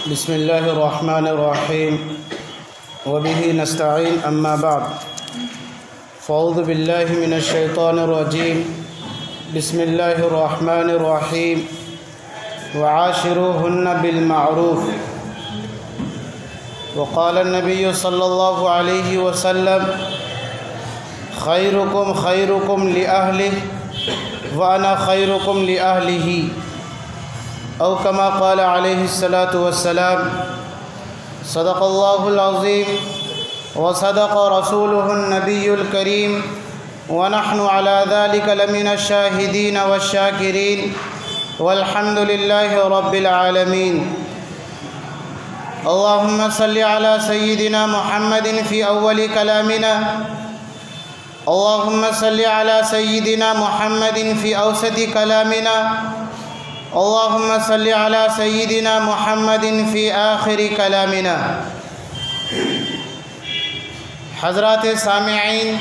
بسم الله الرحمن الرحيم وبه نستعين أما بعد فأعوذ بالله من الشيطان الرجيم بسم الله الرحمن الرحيم وعاشروهن بالمعروف وقال النبي صلى الله عليه وسلم خيركم خيركم لأهله وأنا خيركم لأهله أو كما قال عليه الصلاة والسلام صدق الله العظيم وصدق رسوله النبي الكريم ونحن على ذلك لمن الشاهدين والشاكرين والحمد لله رب العالمين. اللهم صل على سيدنا محمد في أول كلامنا، اللهم صل على سيدنا محمد في أوسط كلامنا، اللهم صل على سيدنا محمد في آخر كلامنا. حضرات سامعین،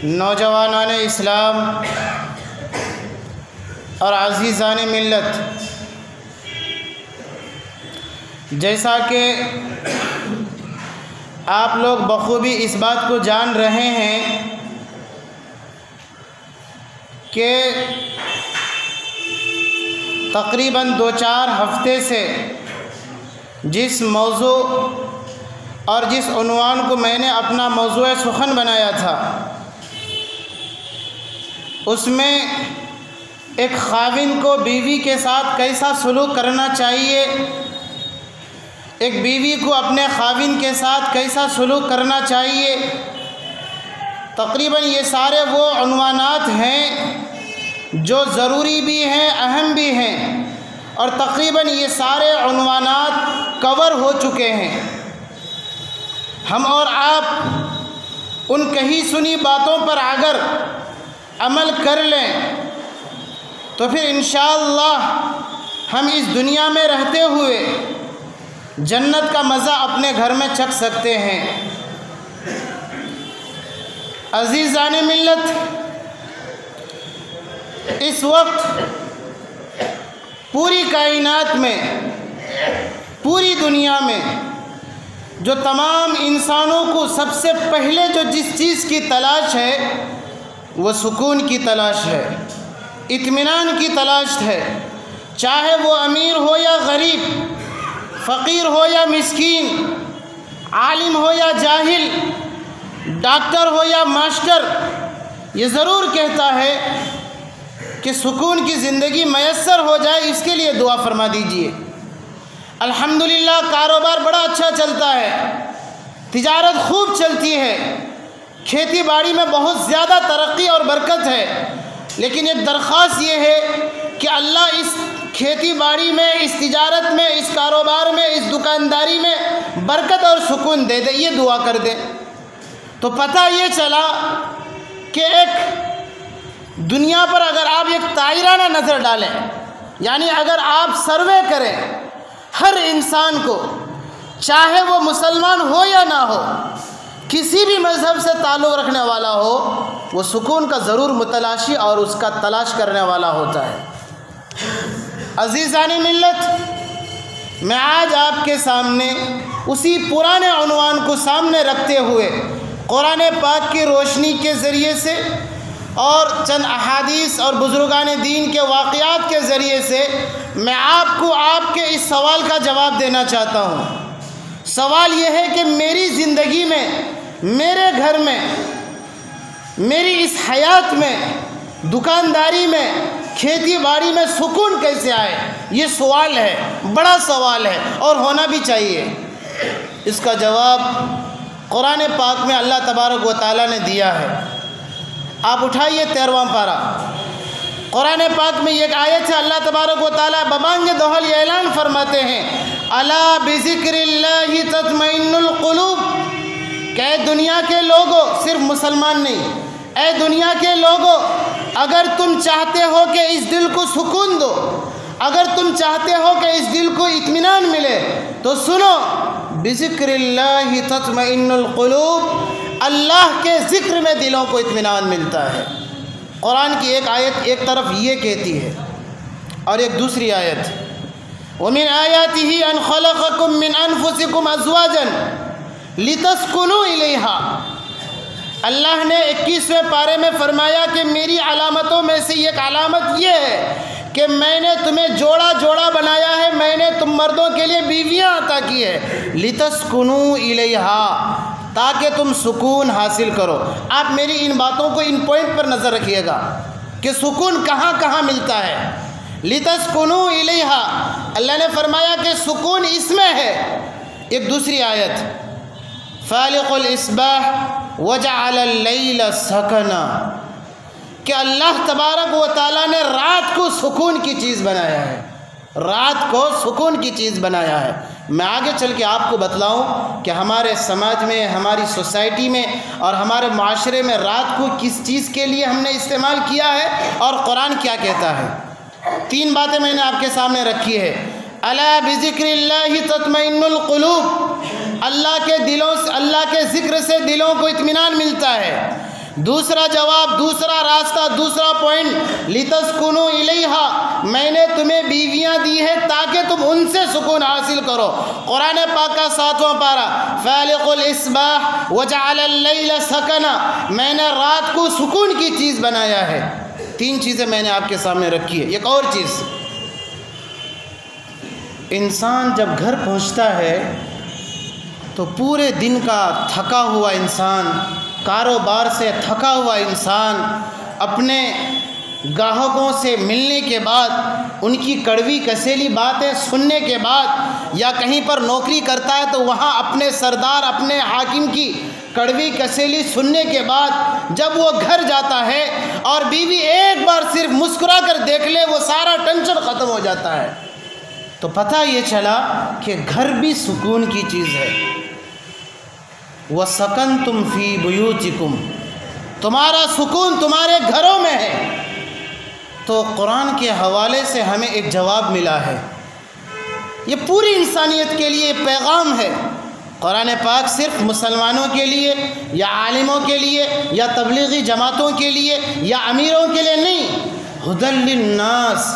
نوجوانان اسلام اور عزیزان ملت، جیسا کہ آپ لوگ بخوبی اس بات کو جان رہے ہیں کہ تقریباً 2-4 ہفتے سے جس موضوع اور جس عنوان کو میں نے اپنا موضوع سخن بنایا تھا، اس میں ایک خاوند کو بیوی کے ساتھ کیسا سلوک کرنا چاہیے، ایک بیوی کو اپنے خاوند کے ساتھ کیسا سلوک کرنا چاہیے، تقریباً یہ سارے وہ عنوانات ہیں جو ضروری بھی ہیں، اہم بھی ہیں، اور تقریباً یہ سارے عنوانات کور ہو چکے ہیں. ہم اور آپ ان کہی سنی باتوں پر اگر عمل کر لیں تو پھر انشاءاللہ ہم اس دنیا میں رہتے ہوئے جنت کا مزہ اپنے گھر میں چکھ سکتے ہیں. عزیزان ملت، اس وقت پوری کائنات میں، پوری دنیا میں جو تمام انسانوں کو سب سے پہلے جو جس چیز کی تلاش ہے وہ سکون کی تلاش ہے، اطمینان کی تلاش ہے. چاہے وہ امیر ہو یا غریب، فقیر ہو یا مسکین، عالم ہو یا جاہل، ڈاکٹر ہو یا ماسٹر، یہ ضرور کہتا ہے کہ سکون کی زندگی میسر ہو جائے، اس کے لیے دعا فرما دیجئے. الحمدللہ کاروبار بڑا اچھا چلتا ہے، تجارت خوب چلتی ہے، کھیتی باڑی میں بہت زیادہ ترقی اور برکت ہے، لیکن ایک درخواست یہ ہے کہ اللہ اس کھیتی باڑی میں، اس تجارت میں، اس کاروبار میں، اس دکانداری میں برکت اور سکون دے دے. یہ دعا کر دے تو پتہ یہ چلا کہ ایک دنیا پر اگر آپ ایک تائرانہ نظر ڈالیں، یعنی اگر آپ سروے کریں ہر انسان کو، چاہے وہ مسلمان ہو یا نہ ہو، کسی بھی مذہب سے تعلق رکھنے والا ہو، وہ سکون کا ضرور متلاشی اور اس کا تلاش کرنے والا ہوتا ہے. عزیزان ملت، میں آج آپ کے سامنے اسی پرانے عنوان کو سامنے رکھتے ہوئے قرآن پاک کی روشنی کے ذریعے سے اور چند احادیث اور بزرگان دین کے واقعات کے ذریعے سے میں آپ کو آپ کے اس سوال کا جواب دینا چاہتا ہوں. سوال یہ ہے کہ میری زندگی میں، میرے گھر میں، میری اس حیات میں، دکانداری میں، کھیتی باڑی میں سکون کیسے آئے؟ یہ سوال ہے، بڑا سوال ہے اور ہونا بھی چاہیے. اس کا جواب قرآن پاک میں اللہ تبارک و تعالیٰ نے دیا ہے. آپ اٹھائیے 13واں پارہ، قرآن پاک میں ایک آیت ہے، اللہ تبارک و تعالیٰ ببانگ دوحل یہ اعلان فرماتے ہیں، الا بذکر اللہ تطمئن القلوب، کہ اے دنیا کے لوگوں، صرف مسلمان نہیں، اے دنیا کے لوگوں، اگر تم چاہتے ہو کہ اس دل کو سکون دو، اگر تم چاہتے ہو کہ اس دل کو اطمینان ملے تو سنو، بذکر اللہ تطمئن القلوب، اللہ کے ذکر میں دلوں کو اطمینان ملتا ہے. قرآن کی ایک آیت ایک طرف یہ کہتی ہے اور ایک دوسری آیت ومن آیاتہ ان خلقکم من انفسکم ازواجا لتسکنوا الیہا۔ اللہ نے 21ویں پارے میں فرمایا کہ میری علامتوں میں سے ایک علامت یہ ہے کہ میں نے تمہیں جوڑا جوڑا بنایا ہے، میں نے تم مردوں کے لیے بیویاں عطا کی ہے، لتسکنوا الیہا، تاکہ تم سکون حاصل کرو۔ آپ میری ان باتوں کو ان پوائنٹ پر نظر رکھیے گا کہ سکون کہاں کہاں ملتا ہے۔ لتسکنوا الیہا، اللہ نے فرمایا کہ سکون اس میں ہے۔ ایک دوسری آیت، فالق الاصباح وجعل اللیل سکنا، کہ اللہ تبارک و تعالیٰ نے رات کو سکون کی چیز بنایا ہے، رات کو سکون کی چیز بنایا ہے۔ میں آگے چل کے آپ کو بتلاؤں کہ ہمارے سماج میں، ہماری سوسائٹی میں اور ہمارے معاشرے میں رات کو کس چیز کے لیے ہم نے استعمال کیا ہے اور قرآن کیا کہتا ہے۔ 3 باتیں میں نے آپ کے سامنے رکھی ہے۔ الا بذکر اللہ تطمئن القلوب، اللہ کے دلوں سے، اللہ کے ذکر سے دلوں کو اطمینان ملتا ہے۔ دوسرا جواب، دوسرا راستہ، دوسرا پوائنٹ، لتسکنوا الیہا، میں نے تمہیں بیویاں دی ہیں تاکہ تم ان سے سکون حاصل کرو۔ قرآن پاک کا 7واں پارہ، فالق الاصباح وجعل اللیل سکنا، میں نے رات کو سکون کی چیز بنایا ہے۔ 3 چیزیں میں نے آپ کے سامنے رکھی ہے۔ ایک اور چیز، انسان جب گھر پہنچتا ہے تو پورے دن کا تھکا ہوا انسان، کاروبار سے تھکا ہوا انسان، اپنے گاہکوں سے ملنے کے بعد، ان کی کڑوی کسیلی باتیں سننے کے بعد، یا کہیں پر نوکری کرتا ہے تو وہاں اپنے سردار، اپنے حاکم کی کڑوی کسیلی سننے کے بعد جب وہ گھر جاتا ہے اور بیوی ایک بار صرف مسکرا کر دیکھ لے، وہ سارا ٹینشن ختم ہو جاتا ہے۔ تو پتہ یہ چلا کہ گھر بھی سکون کی چیز ہے۔ وَسَكَنْتُمْ فِي بُيُوتِكُمْ، تمہارا سکون تمہارے گھروں میں ہے۔ تو قرآن کے حوالے سے ہمیں ایک جواب ملا ہے۔ یہ پوری انسانیت کے لیے پیغام ہے۔ قرآن پاک صرف مسلمانوں کے لیے یا عالموں کے لیے یا تبلیغی جماعتوں کے لیے یا امیروں کے لیے نہیں، ھدی للناس،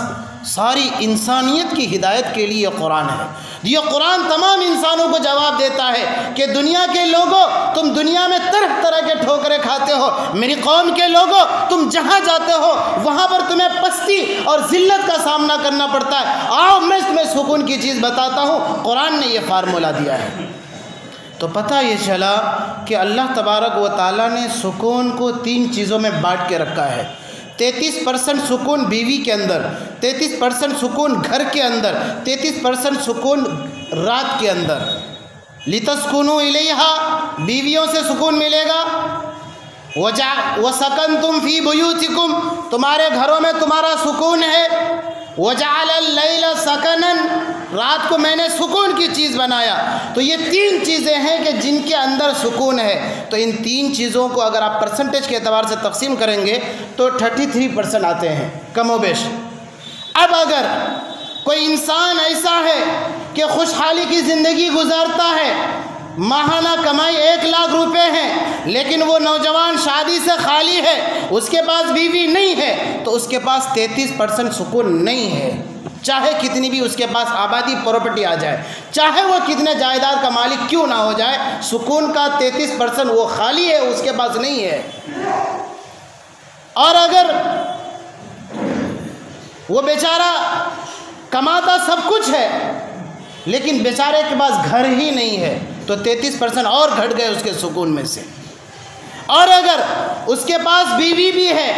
ساری انسانیت کی ہدایت کے لیے یہ قرآن ہے۔ یہ قرآن تمام انسانوں کو جواب دیتا ہے کہ دنیا کے لوگوں، تم دنیا میں طرح طرح کے ٹھوکریں کھاتے ہو، میری قوم کے لوگوں تم جہاں جاتے ہو وہاں پر تمہیں پستی اور ذلت کا سامنا کرنا پڑتا ہے، آؤ میں تمہیں سکون کی چیز بتاتا ہوں۔ قرآن نے یہ فارمولہ دیا ہے۔ تو پتہ یہ چلا کہ اللہ تبارک و تعالیٰ نے سکون کو 3 چیزوں میں بانٹ کے رکھا ہے۔ 33% سکون بیوی کے اندر، 33% سکون گھر کے اندر، 33% سکون رات کے اندر۔ لتسکنوا الیہا، بیویوں سے سکون ملے گا۔ وسکنتم فی بیوتکم، تمہارے گھروں میں تمہارا سکون ہے۔ وجعل اللیل سکنا، رات کو میں نے سکون کی چیز بنایا۔ تو یہ 3 چیزیں ہیں کہ جن کے اندر سکون ہے۔ تو ان 3 چیزوں کو اگر آپ پرسنٹیج کے اعتبار سے تقسیم کریں گے تو 33% آتے ہیں کم و بیش۔ اب اگر کوئی انسان ایسا ہے کہ خوشحالی کی زندگی گزارتا ہے، ماہانہ کمائی 1 لاکھ روپے ہے، لیکن وہ نوجوان شادی سے خالی ہے، اس کے پاس بیوی نہیں ہے، تو اس کے پاس 33% سکون نہیں ہے۔ چاہے کتنی بھی اس کے پاس آبادی پراپرٹی آ جائے، چاہے وہ کتنے جائیداد کا مالک کیوں نہ ہو جائے، سکون کا 33% وہ خالی ہے، اس کے پاس نہیں ہے۔ اور اگر وہ بیچارہ کماتا سب کچھ ہے لیکن بیچارے کے پاس گھر ہی نہیں ہے، تو 33% اور گھٹ گئے اس کے سکون میں سے۔ اور اگر اس کے پاس بیوی بھی ہے،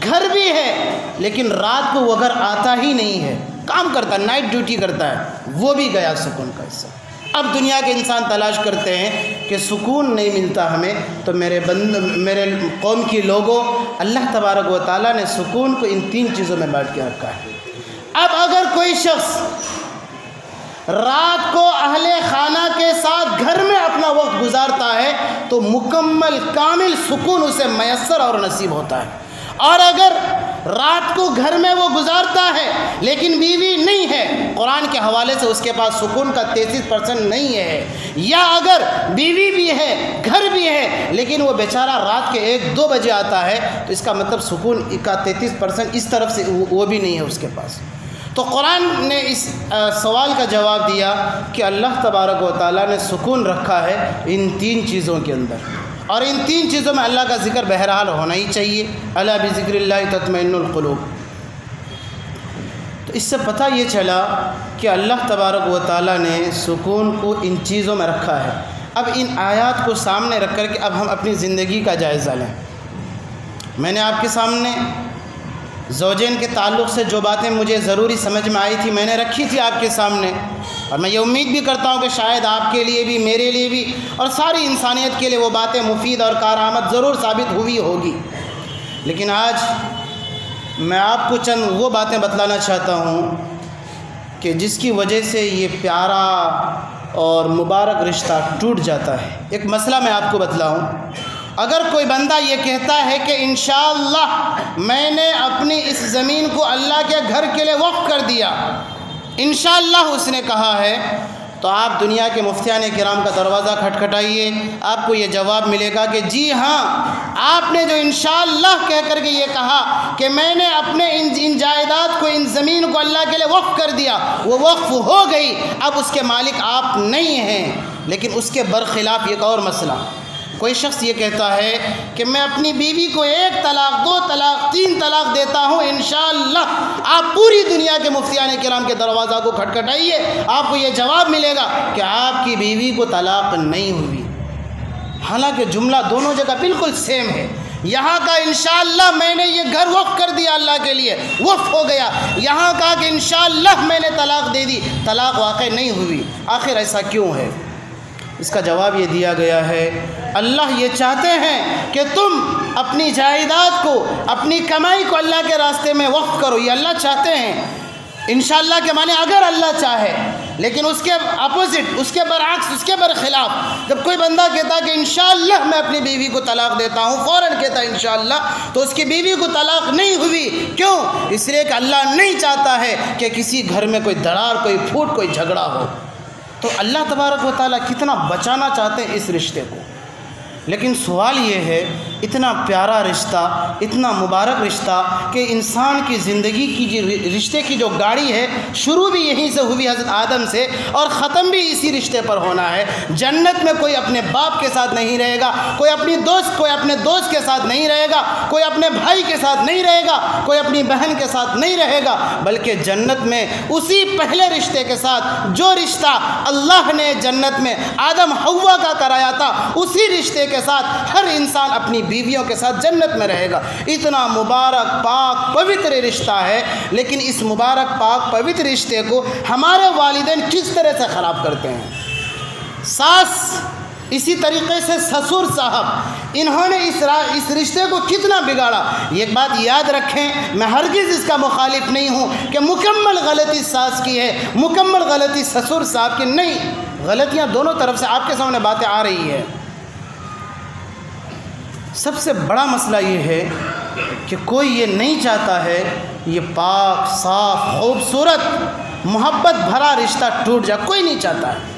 گھر بھی ہے، لیکن رات کو وہ گھر آتا ہی نہیں ہے، کام کرتا ہے، نائٹ ڈیوٹی کرتا ہے، وہ بھی گیا سکون کا حصہ۔ اب دنیا کے انسان تلاش کرتے ہیں کہ سکون نہیں ملتا ہمیں، تو میرے قوم کی لوگوں، اللہ تبارک و تعالیٰ نے سکون کو ان 3 چیزوں میں بانٹ کے رکھا ہے۔ اب اگر کوئی شخص رات کو اہل خانہ کے ساتھ گھر میں اپنا وقت گزارتا ہے تو مکمل کامل سکون اسے میسر اور نصیب ہوتا ہے۔ اور اگر رات کو گھر میں وہ گزارتا ہے لیکن بیوی نہیں ہے، قرآن کے حوالے سے اس کے پاس سکون کا 33% نہیں ہے۔ یا اگر بیوی بھی ہے، گھر بھی ہے، لیکن وہ بیچارہ رات کے 1-2 بجے آتا ہے، تو اس کا مطلب سکون کا 33% اس طرف سے وہ بھی نہیں ہے اس کے پاس۔ تو قرآن نے اس سوال کا جواب دیا کہ اللہ تبارک و تعالیٰ نے سکون رکھا ہے ان 3 چیزوں کے اندر، اور ان 3 چیزوں میں اللہ کا ذکر بہرحال ہونا ہی چاہیے۔ الا بذکر اللہ تطمئن القلوب۔ تو اس سے پتہ یہ چلا کہ اللہ تبارک و تعالیٰ نے سکون کو ان چیزوں میں رکھا ہے۔ اب ان آیات کو سامنے رکھ کر کے اب ہم اپنی زندگی کا جائزہ لیں۔ میں نے آپ کے سامنے زوجین کے تعلق سے جو باتیں مجھے ضروری سمجھ میں آئی تھی میں نے رکھی تھی آپ کے سامنے، اور میں یہ امید بھی کرتا ہوں کہ شاید آپ کے لیے بھی، میرے لیے بھی، اور ساری انسانیت کے لیے وہ باتیں مفید اور کارآمد ضرور ثابت ہوئی ہوگی۔ لیکن آج میں آپ کو چند وہ باتیں بتلانا چاہتا ہوں کہ جس کی وجہ سے یہ پیارا اور مبارک رشتہ ٹوٹ جاتا ہے۔ ایک مسئلہ میں آپ کو بتلاؤں، اگر کوئی بندہ یہ کہتا ہے کہ انشاءاللہ میں نے اپنی اس زمین کو اللہ کے گھر کے لیے وقف کر دیا، انشاءاللہ اس نے کہا ہے، تو آپ دنیا کے مفتیان کرام کا دروازہ کھٹکھٹائیے، آپ کو یہ جواب ملے گا کہ جی ہاں، آپ نے جو انشاءاللہ کہہ کر کے یہ کہا کہ میں نے اپنے ان جائیداد کو، ان زمین کو اللہ کے لیے وقف کر دیا، وہ وقف ہو گئی، اب اس کے مالک آپ نہیں ہیں۔ لیکن اس کے برخلاف ایک اور مسئلہ، کوئی شخص یہ کہتا ہے کہ میں اپنی بیوی کو 1 طلاق 2 طلاق 3 طلاق دیتا ہوں، انشاءاللہ آپ پوری دنیا کے مفتیان کرام کے دروازہ کو کھٹکھٹائیے، آپ کو یہ جواب ملے گا کہ آپ کی بیوی کو طلاق نہیں ہوئی۔ حالانکہ جملہ دونوں جگہ بالکل سیم ہے۔ یہاں کا انشاءاللہ میں نے یہ گھر وقف کر دیا اللہ کے لیے، وقف ہو گیا، یہاں کہا کہ انشاءاللہ میں نے طلاق دے دی، طلاق واقع نہیں ہوئی۔ آخر ایسا کیوں ہے؟ اس کا جواب یہ دیا گیا ہے، اللہ یہ چاہتے ہیں کہ تم اپنی جائیداد کو، اپنی کمائی کو اللہ کے راستے میں وقف کرو، یہ اللہ چاہتے ہیں۔ انشاءاللہ کے معنی اگر اللہ چاہے، لیکن اس کے اپوزٹ، اس کے برعکس، اس کے برخلاف جب کوئی بندہ کہتا کہ انشاءاللہ میں اپنی بیوی کو طلاق دیتا ہوں، فوراً کہتا ہے انشاءاللہ، تو اس کی بیوی کو طلاق نہیں ہوئی۔ کیوں؟ اس لیے کہ اللہ نہیں چاہتا ہے کہ کسی گھر میں کوئی دراڑ، کوئی پھوٹ، کوئی جھگڑا ہو۔ تو اللہ تبارک و تعالیٰ کتنا بچانا چاہتے ہیں اس رشتے کو۔ لیکن سوال یہ ہے، اتنا پیارا رشتہ، اتنا مبارک رشتہ کہ انسان کی زندگی کی رشتے کی جو گاڑی ہے، شروع بھی یہیں سے ہوئی حضرت آدم سے، اور ختم بھی اسی رشتے پر ہونا ہے۔ جنت میں کوئی اپنے باپ کے ساتھ نہیں رہے گا، کوئی اپنے دوست کے ساتھ نہیں رہے گا، کوئی اپنے بھائی کے ساتھ نہیں رہے گا، کوئی اپنی بہن کے ساتھ نہیں رہے گا، بلکہ جنت میں اسی پہلے رشتے کے ساتھ، جو رشتہ اللہ نے جنت میں آدم حوا کا کرایا تھا، اسی رشتے کے ساتھ ہر انسان اپنی بیویوں کے ساتھ جنت میں رہے گا۔ اتنا مبارک پاک پوتر رشتہ ہے، لیکن اس مبارک پاک پوتر رشتے کو ہمارے والدین کس طرح سے خراب کرتے ہیں۔ ساس، اسی طریقے سے سسر صاحب، انہوں نے اس رشتے کو کتنا بگاڑا۔ ایک بات یاد رکھیں، میں ہرگز اس کا مخالف نہیں ہوں کہ مکمل غلطی ساس کی ہے، مکمل غلطی سسر صاحب کی نہیں، غلطیاں دونوں طرف سے آپ کے سامنے باتیں آ رہی ہے۔ سب سے بڑا مسئلہ یہ ہے کہ کوئی یہ نہیں چاہتا ہے یہ پاک، صاف، خوبصورت، محبت بھرا رشتہ ٹوٹ جائے، کوئی نہیں چاہتا ہے۔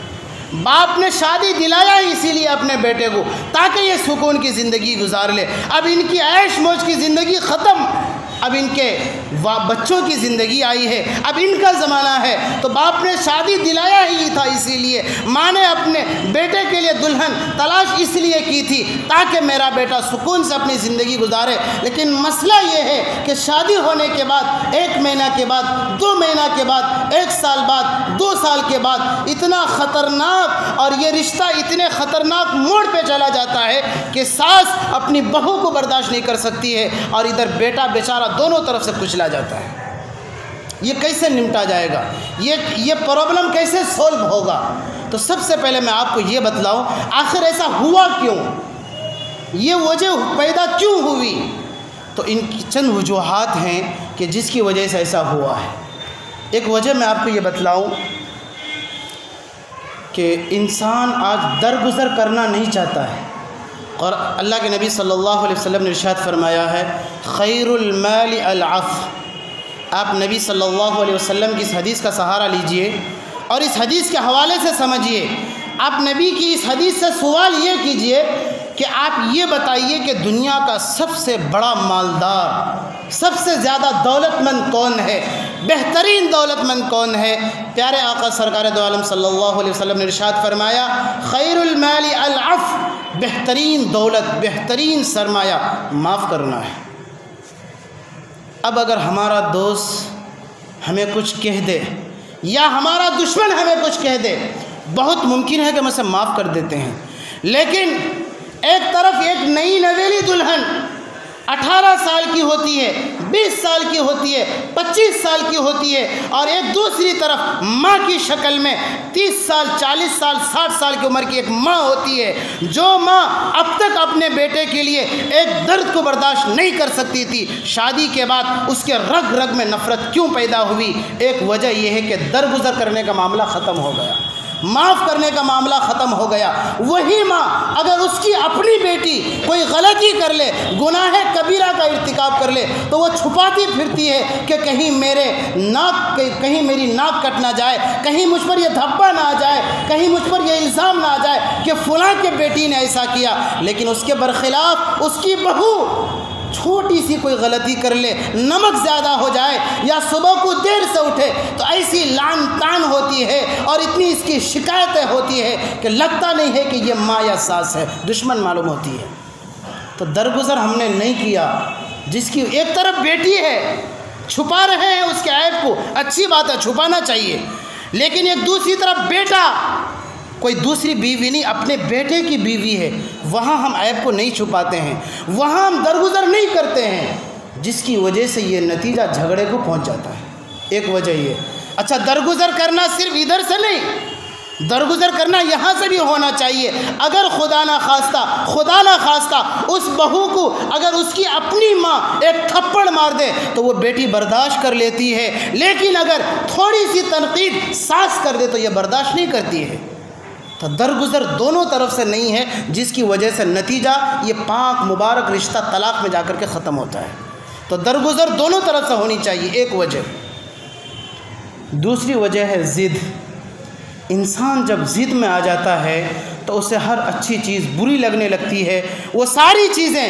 باپ نے شادی دلایا ہی اسی لیے اپنے بیٹے کو تاکہ یہ سکون کی زندگی گزار لے۔ اب ان کی عیش موج کی زندگی ختم، اب ان کے بچوں کی زندگی آئی ہے، اب ان کا زمانہ ہے، تو باپ نے شادی دلایا ہی تھا اسی لیے، ماں نے اپنے بیٹے کے لیے دلہن تلاش اس لیے کی تھی تاکہ میرا بیٹا سکون سے اپنی زندگی گزارے۔ لیکن مسئلہ یہ ہے کہ شادی ہونے کے بعد 1 مہینہ کے بعد، 2 مہینہ کے بعد، 1 سال بعد، 2 سال کے بعد اتنا خطرناک، اور یہ رشتہ اتنے خطرناک موڑ پہ چلا جاتا ہے کہ ساس اپنی بہو کو برداشت نہیں کر سکتی ہے، اور ادھر بیٹا بیچارہ دونوں طرف سے کچلا جاتا ہے۔ یہ کیسے نمٹا جائے گا؟ یہ پرابلم کیسے سولو ہوگا؟ تو سب سے پہلے میں آپ کو یہ بتلاؤں آخر ایسا ہوا کیوں، یہ وجہ پیدا کیوں ہوئی؟ تو ان کی چند وجوہات ہیں کہ جس کی وجہ سے ایسا ہوا ہے۔ ایک وجہ میں آپ کو یہ بتلاؤں کہ انسان آج درگزر کرنا نہیں چاہتا ہے، اور اللہ کے نبی صلی اللہ علیہ وسلم نے ارشاد فرمایا ہے، خیر المال العفو۔ آپ نبی صلی اللہ علیہ وسلم کی اس حدیث کا سہارا لیجئے اور اس حدیث کے حوالے سے سمجھیے۔ آپ نبی کی اس حدیث سے سوال یہ کیجئے کہ آپ یہ بتائیے کہ دنیا کا سب سے بڑا مالدار، سب سے زیادہ دولت مند کون ہے، بہترین دولت مند کون ہے؟ پیارے آقا سرکار دو عالم صلی اللہ علیہ وسلم نے ارشاد فرمایا خیر المال العفو، بہترین دولت، بہترین سرمایہ معاف کرنا ہے۔ اب اگر ہمارا دوست ہمیں کچھ کہہ دے یا ہمارا دشمن ہمیں کچھ کہہ دے، بہت ممکن ہے کہ ہم اسے معاف کر دیتے ہیں، لیکن ایک طرف ایک نئی نویلی دلہن 18 سال کی ہوتی ہے، 20 سال کی ہوتی ہے، 25 سال کی ہوتی ہے، اور ایک دوسری طرف ماں کی شکل میں 30 سال، 40 سال، 60 سال کی عمر کی ایک ماں ہوتی ہے، جو ماں اب تک اپنے بیٹے کے لیے ایک درد کو برداشت نہیں کر سکتی تھی، شادی کے بعد اس کے رگ رگ میں نفرت کیوں پیدا ہوئی؟ ایک وجہ یہ ہے کہ درگزر کرنے کا معاملہ ختم ہو گیا، معاف کرنے کا معاملہ ختم ہو گیا۔ وہی ماں اگر اس کی اپنی بیٹی کوئی غلطی کر لے، گناہ کبیرہ کا ارتکاب کر لے، تو وہ چھپاتی پھرتی ہے کہ کہیں میری ناک کٹ نہ جائے، کہیں مجھ پر یہ دھبا نہ آ جائے، کہیں مجھ پر یہ الزام نہ آ جائے کہ فلاں کے بیٹی نے ایسا کیا۔ لیکن اس کے برخلاف اس کی بہو چھوٹی سی کوئی غلطی کر لے، نمک زیادہ ہو جائے یا صبح کو دیر سے اٹھے، تو ایسی لعن طعن ہوتی ہے اور اتنی اس کی شکایتیں ہوتی ہے کہ لگتا نہیں ہے کہ یہ ماں یا ساس ہے، دشمن معلوم ہوتی ہے۔ تو درگزر ہم نے نہیں کیا۔ جس کی ایک طرف بیٹی ہے، چھپا رہے ہیں اس کے عیب کو، اچھی بات ہے، چھپانا چاہیے، لیکن ایک دوسری طرف بیٹا، کوئی دوسری بیوی نہیں، اپنے بیٹے کی بیوی ہے، وہاں ہم عیب کو نہیں چھپاتے ہیں، وہاں ہم درگزر نہیں کرتے ہیں، جس کی وجہ سے یہ نتیجہ جھگڑے کو پہنچ جاتا ہے۔ ایک وجہ یہ، اچھا درگزر کرنا صرف ادھر سے نہیں، درگزر کرنا یہاں سے بھی ہونا چاہیے۔ اگر خدا نہ خواستہ اس بہو کو اگر اس کی اپنی ماں ایک تھپڑ مار دے تو وہ بیٹی برداشت کر لیتی ہے، لیکن اگر تھوڑی سی تنقید ساس کر دے تو یہ برداشت نہیں کرتی ہے۔ تو درگزر دونوں طرف سے نہیں ہے، جس کی وجہ سے نتیجہ یہ پاک مبارک رشتہ طلاق میں جا کر کے ختم ہوتا ہے۔ تو درگزر دونوں طرف سے ہونی چاہیے، ایک وجہ۔ دوسری وجہ ہے ضد۔ انسان جب ضد میں آ جاتا ہے تو اسے ہر اچھی چیز بری لگنے لگتی ہے۔ وہ ساری چیزیں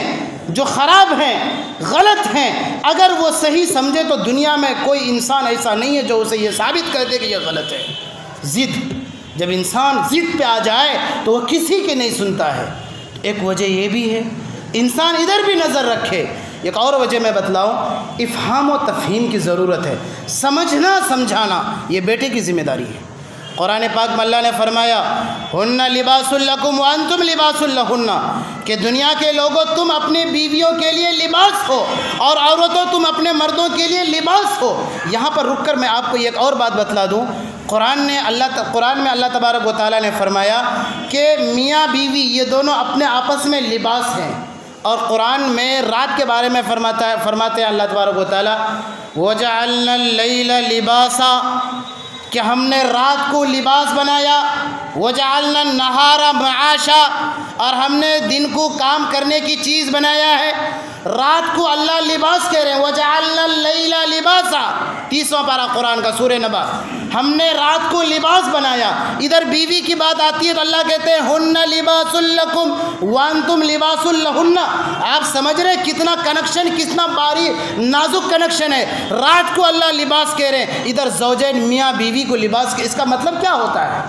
جو خراب ہیں، غلط ہیں، اگر وہ صحیح سمجھے تو دنیا میں کوئی انسان ایسا نہیں ہے جو اسے یہ ثابت کر دے کہ یہ غلط ہے۔ ضد، جب انسان ضد پہ آ جائے تو وہ کسی کی نہیں سنتا ہے۔ ایک وجہ یہ بھی ہے، انسان ادھر بھی نظر رکھے۔ ایک اور وجہ میں بتلاؤں، افہام و تفہیم کی ضرورت ہے، سمجھنا سمجھانا یہ بیٹے کی ذمہ داری ہے۔ قرآن پاک میں اللہ نے فرمایا ہن لباس لکم وانتم لباس لہن، کہ دنیا کے لوگوں تم اپنی بیویوں کے لیے لباس ہو اور عورتوں تم اپنے مردوں کے لیے لباس ہو۔ یہاں پر رک کر میں آپ کو ایک اور بات بتلا دوں، قرآن میں اللہ تبارک و تعالیٰ نے فرمایا کہ میاں بیوی یہ دونوں اپنے آپس میں لباس ہیں، اور قرآن میں رات کے بارے میں فرماتے ہیں اللہ تبارک و تعالیٰ وَجَعَلْنَا اللَّيْلَ لِبَاسًا، کہ ہم نے رات کو لباس بنایا، وَجَعَلْنَا النَّهَارَ مَعَاشًا، اور ہم نے دن کو کام کرنے کی چیز بنایا ہے۔ رات کو اللہ لباس کہہ رہے ہیں وَجَعَلْنَا اللَّيْلَ لِبَاسًا، 30واں پارہ قرآن کا سورہ نبا، ہم نے رات کو لباس بنایا۔ ادھر بیوی کی بات آتی ہے تو اللہ کہتے ہیں ہن لباس لکم وانتم لباس لہن۔ آپ سمجھ رہے کتنا کنیکشن، کتنا باریک نازک کنیکشن ہے۔ رات کو اللہ لباس کہہ رہے ہیں، ادھر زوجین میاں بیوی کو لباس، اس کا مطلب کیا ہوتا ہے؟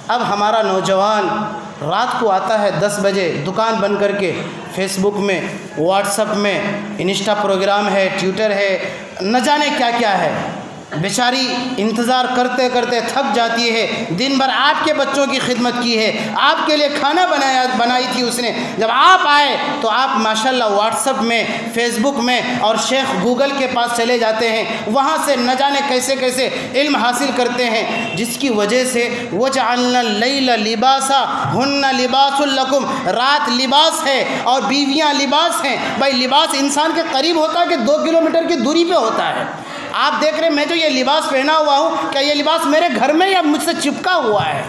اب ہمارا نوجوان رات کو آتا ہے 10 بجے دکان بند کر کے، فیس بک میں، واٹس ایپ میں، انسٹا پروگرام ہے، ٹویٹر ہے، نہ جانے کیا کیا ہے، بیچاری انتظار کرتے کرتے تھک جاتی ہے۔ دن بھر آپ کے بچوں کی خدمت کی ہے، آپ کے لیے کھانا بنائی تھی اس نے، جب آپ آئے تو آپ ماشاءاللہ واٹس ایپ میں، فیس بک میں اور شیخ گوگل کے پاس چلے جاتے ہیں، وہاں سے نہ جانے کیسے کیسے علم حاصل کرتے ہیں، جس کی وجہ سے وَجَعَلْنَا اللَّيْلَ لِبَاسًا ہن لباس لکم، رات لباس ہے اور بیویاں لباس ہیں۔ بھائی لباس انسان کے قریب ہوتا ہے کہ 2 کلومیٹر کی دوری پہ ہوتا ہے؟ آپ دیکھ رہے ہیں میں جو یہ لباس پہنا ہوا ہوں، کیا یہ لباس میرے گھر میں یا مجھ سے چپکا ہوا ہے؟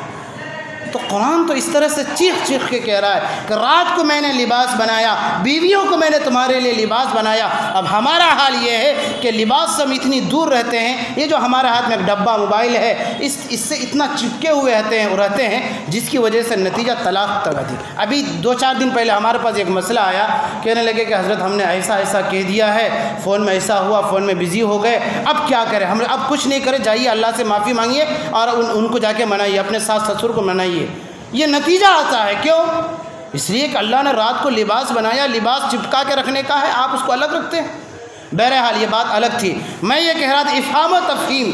تو قرآن تو اس طرح سے چیخ چیخ کے کہہ رہا ہے کہ رات کو میں نے لباس بنایا، بیویوں کو میں نے تمہارے لیے لباس بنایا۔ اب ہمارا حال یہ ہے کہ لباس سے ہم اتنی دور رہتے ہیں، یہ جو ہمارے ہاتھ میں ایک ڈبہ موبائل ہے اس سے اتنا چپکے ہوئے رہتے ہیں جس کی وجہ سے نتیجہ طلاق تک آتی۔ ابھی 2-4 دن پہلے ہمارے پاس ایک مسئلہ آیا، کہنے لگے کہ حضرت ہم نے ایسا کہہ دیا ہے، فون میں ایسا ہوا، فون میں بزی ہو گئے، اب کیا کریں؟ ہم اب کچھ نہیں کرے، جائیے اللہ سے معافی مانگیے اور ان کو جا کے منائیے، اپنے ساس سسر کو منائیے۔ یہ نتیجہ آتا ہے، کیوں؟ اس لیے کہ اللہ نے رات کو لباس بنایا، لباس چپکا کے رکھنے کا ہے، آپ اس کو الگ رکھتے ہیں۔ بہرحال یہ بات الگ تھی۔ میں یہ کہہ رہا تھا افہام و تفہیم،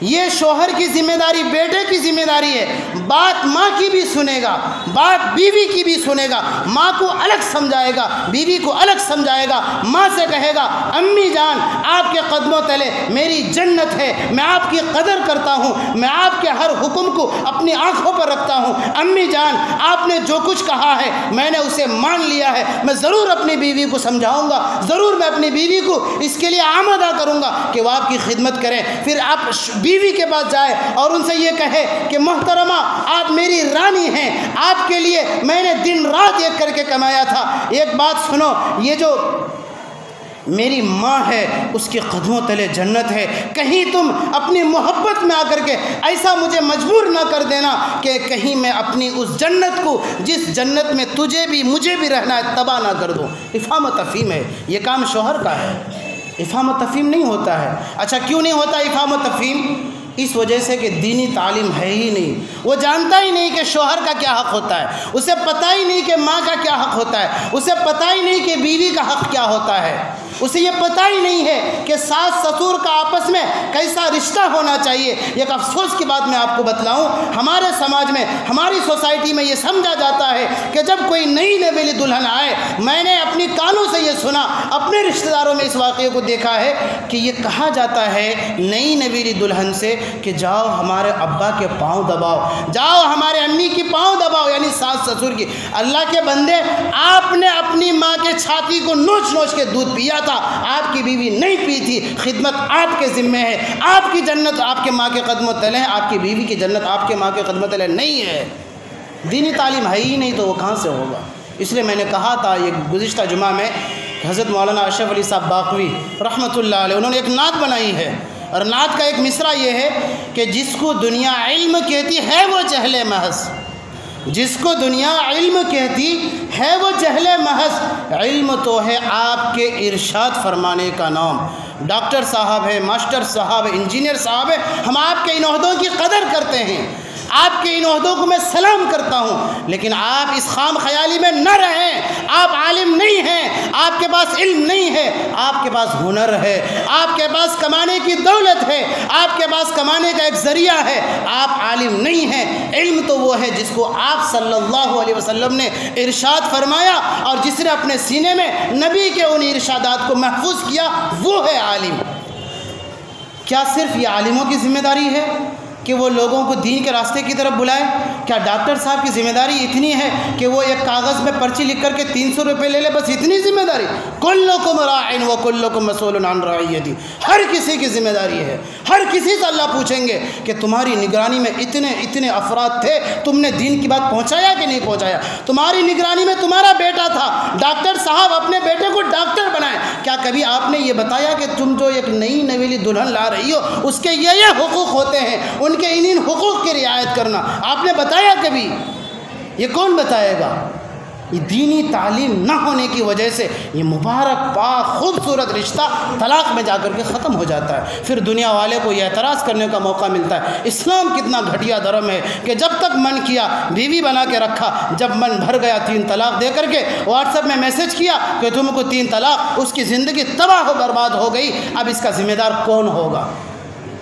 یہ شوہر کی ذمہ داری، بیٹے کی ذمہ داری ہے۔ بات ماں کی بھی سنے گا، بات بیوی کی بھی سنے گا، ماں کو الگ سمجھائے گا، بیوی کو الگ سمجھائے گا۔ ماں سے کہے گا امی جان آپ کے قدموں تلے میری جنت ہے، میں آپ کی قدر کرتا ہوں، میں آپ کے ہر حکم کو اپنی آنکھوں پر رکھتا ہوں۔ امی جان آپ نے جو کچھ کہا ہے میں نے اسے مان لیا ہے، میں ضرور اپنی بیوی کو سمجھاؤں گا، ضرور میں اپنی بیوی کو اس کے لیے آمادہ کروں گا کہ وہ آپ کی خدمت کریں۔ پھر آپ بیوی کے پاس جائے اور ان سے یہ کہے کہ محترمہ آپ میری رانی ہیں، آپ کے لیے میں نے دن رات ایک کر کے کمایا تھا۔ ایک بات سنو، یہ جو میری ماں ہے اس کے قدموں تلے جنت ہے، کہیں تم اپنی محبت میں آ کر کے ایسا مجھے مجبور نہ کر دینا کہ کہیں میں اپنی اس جنت کو، جس جنت میں تجھے بھی مجھے بھی رہنا ہے، تباہ نہ کر دوں۔ افہام و تفہیم ہے، یہ کام شوہر کا ہے، افہام و تفہیم نہیں ہوتا ہے۔ اچھا کیوں نہیں ہوتا افہام و تفہیم؟ اس وجہ سے کہ دینی تعلیم ہے ہی نہیں، وہ جانتا ہی نہیں کہ شوہر کا کیا حق ہوتا ہے، اسے پتہ ہی نہیں کہ ماں کا کیا حق ہوتا ہے، اسے پتہ ہی نہیں کہ بیوی کا حق کیا ہوتا ہے، اسے یہ پتہ ہی نہیں ہے کہ ساس سسر کا آپس میں کیسا رشتہ ہونا چاہیے۔ ایک افسوس کی بات میں آپ کو بتلاؤں، ہمارے سماج میں، ہماری سوسائٹی میں یہ سمجھا جاتا ہے کہ جب کوئی نئی نویلی دلہن آئے، میں نے اپنی کانوں سے یہ سنا، اپنے رشتہ داروں میں اس واقعے کو دیکھا ہے کہ یہ کہا جاتا ہے نئی نویلی دلہن سے کہ جاؤ ہمارے ابا کے پاؤں دباؤ، جاؤ ہمارے امی کی پاؤں دباؤ، یعنی ساس سسر کی۔ اللہ کے بندے، آپ نے اپنی ماں کے چھاتی کو نوچ نوچ کے دودھ پیا تھا، آپ کی بیوی نہیں پی تھی، خدمت آپ کے ذمہ ہے، آپ کی جنت آپ کے ماں کے قدموں تلے ہے، آپ کی بیوی کی جنت آپ کے ماں کے قدموں تلے نہیں ہے۔ دینی تعلیم ہے ہی نہیں تو وہ کہاں سے ہوگا؟ اس لیے میں نے کہا تھا یہ گزشتہ جمعہ میں، حضرت مولانا اشرف علی صاحب باقوی رحمۃ اللہ علیہ، انہوں نے ایک نعت بنائی ہے، اور نعت کا ایک مصرع یہ ہے کہ جس کو دنیا علم کہتی ہے وہ جہل محض، جس کو دنیا علم کہتی ہے وہ جہل محض، علم تو ہے آپ کے ارشاد فرمانے کا نام۔ ڈاکٹر صاحب ہے، ماسٹر صاحب ہے، انجینئر صاحب ہے، ہم آپ کے ان عہدوں کی قدر کرتے ہیں، آپ کے ان عہدوں کو میں سلام کرتا ہوں، لیکن آپ اس خام خیالی میں نہ رہیں، آپ عالم نہیں ہیں، آپ کے پاس علم نہیں ہے، آپ کے پاس ہنر ہے، آپ کے پاس کمانے کی دولت ہے، آپ کے پاس کمانے کا ایک ذریعہ ہے، آپ عالم نہیں ہیں۔ علم تو وہ ہے جس کو آپ صلی اللہ علیہ وسلم نے ارشاد فرمایا اور جس نے اپنے سینے میں نبی کے ان ارشادات کو محفوظ کیا، وہ ہے عالم۔ کیا صرف یہ عالموں کی ذمہ داری ہے کہ وہ لوگوں کو دین کے راستے کی طرف بلائیں؟ کیا ڈاکٹر صاحب کی ذمہ داری اتنی ہے کہ وہ ایک کاغذ میں پرچی لکھ کر کے 300 روپے لے لے، بس اتنی ذمہ داری؟ کلکم راع وکلکم مسئول عن رعیتہ، ہر کسی کی ذمہ داری ہے، ہر کسی سے اللہ پوچھیں گے کہ تمہاری نگرانی میں اتنے افراد تھے، تم نے دین کی بات پہنچایا کہ نہیں پہنچایا؟ تمہاری نگرانی میں تمہارا بیٹا تھا، ڈاکٹر صاحب اپنے بیٹے کو ڈاکٹر بنائیں، کیا کبھی آپ نے یہ بتایا کہ تم جو ایک نئی نویلی دلہن لا رہی ہو اس کے یہ حقوق ہوتے ہیں، ان کے ان حقوق کی رعایت کرنا آپ نے بتایا کبھی؟ یہ کون بتائے گا؟ یہ دینی تعلیم نہ ہونے کی وجہ سے یہ مبارک پاک خوبصورت رشتہ طلاق میں جا کر کے ختم ہو جاتا ہے، پھر دنیا والے کو یہ اعتراض کرنے کا موقع ملتا ہے اسلام کتنا گھٹیا دھرم ہے کہ جب تک من کیا بیوی بنا کے رکھا، جب من بھر گیا 3 طلاق دے کر کے واٹس ایپ میں میسج کیا کہ تم کو 3 طلاق، اس کی زندگی تباہ و برباد ہو گئی۔ اب اس کا ذمہ دار کون ہوگا؟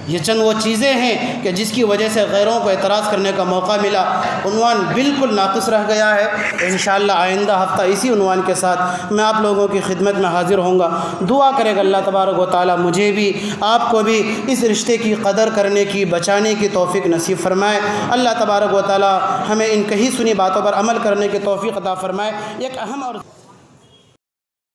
یہ چند وہ چیزیں ہیں کہ جس کی وجہ سے غیروں کو اعتراض کرنے کا موقع ملا۔ عنوان بالکل ناقص رہ گیا ہے، انشاءاللہ آئندہ ہفتہ اسی عنوان کے ساتھ میں آپ لوگوں کی خدمت میں حاضر ہوں گا۔ دعا کرے گا اللہ تبارک و تعالیٰ مجھے بھی آپ کو بھی اس رشتے کی قدر کرنے کی، بچانے کی توفیق نصیب فرمائے۔ اللہ تبارک و تعالیٰ ہمیں ان کہی سنی باتوں پر عمل کرنے کی توفیق عطا فرمائے۔ ایک اہم اور